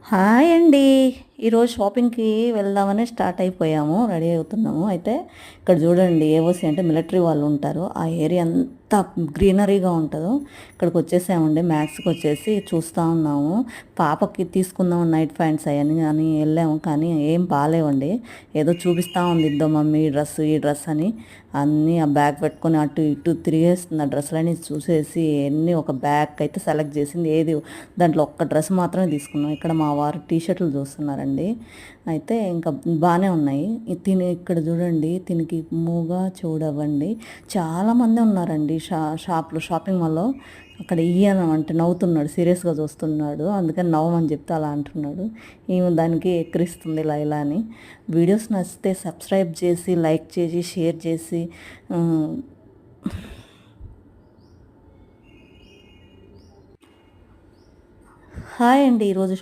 Hi అండి. ఈరోజు షాపింగ్‌కి వెళ్దామని స్టార్ట్ అయిపోయాము. రెడీ అవుతున్నాము. అయితే ఇక్కడ చూడండి ఏఓసీ అంటే మిలిటరీ వాళ్ళు ఉంటారు. ఆ ఏరియా ఎంత గ్రీనరీగా ఉంటదో ఇక్కడికొచ్చేసామండి. మ్యాక్స్‌కొచ్చేసి చూస్తా ఉన్నాము. పాపకి తీసుకుందాం నైట్ ప్యాంట్స్ అయన్నీ అని ఎళ్ళాము. కానీ ఏం బాలేవండి. ఏదో చూపిస్తా ఉంది ఇద్దో మమ్మీ ఈ డ్రెస్, ఈ డ్రెస్ అని. అన్నీ ఆ బ్యాగ్ పెట్టుకొని అటు ఇటు తిరిగేస్తుంది. ఆ డ్రెస్సులన్నీ చూసేసి ఎన్ని ఒక బ్యాగ్ అయితే సెలెక్ట్ చేసింది. ఏది దాంట్లో ఒక్క డ్రెస్ మాత్రమే తీసుకున్నాం. ఇక్కడ మా వారు టీ షర్టులు చూస్తున్నారండి. అయితే ఇంకా బాగానే ఉన్నాయి. ఇక్కడ చూడండి తినికి మూగా చూడవండి చాలామంది ఉన్నారండి. షాప్లో షాపింగ్ మాల్లో. అక్కడ ఈయన అంటే నవ్వుతున్నాడు, సీరియస్గా చూస్తున్నాడు. అందుకని నవ్వమని చెప్తే అలా అంటున్నాడు. ఈమె దానికి ఎక్కిరిస్తుంది ఇలా ఇలా అని. వీడియోస్ నచ్చితే సబ్స్క్రైబ్ చేసి లైక్ చేసి షేర్ చేసి హాయ్ అండి. ఈరోజు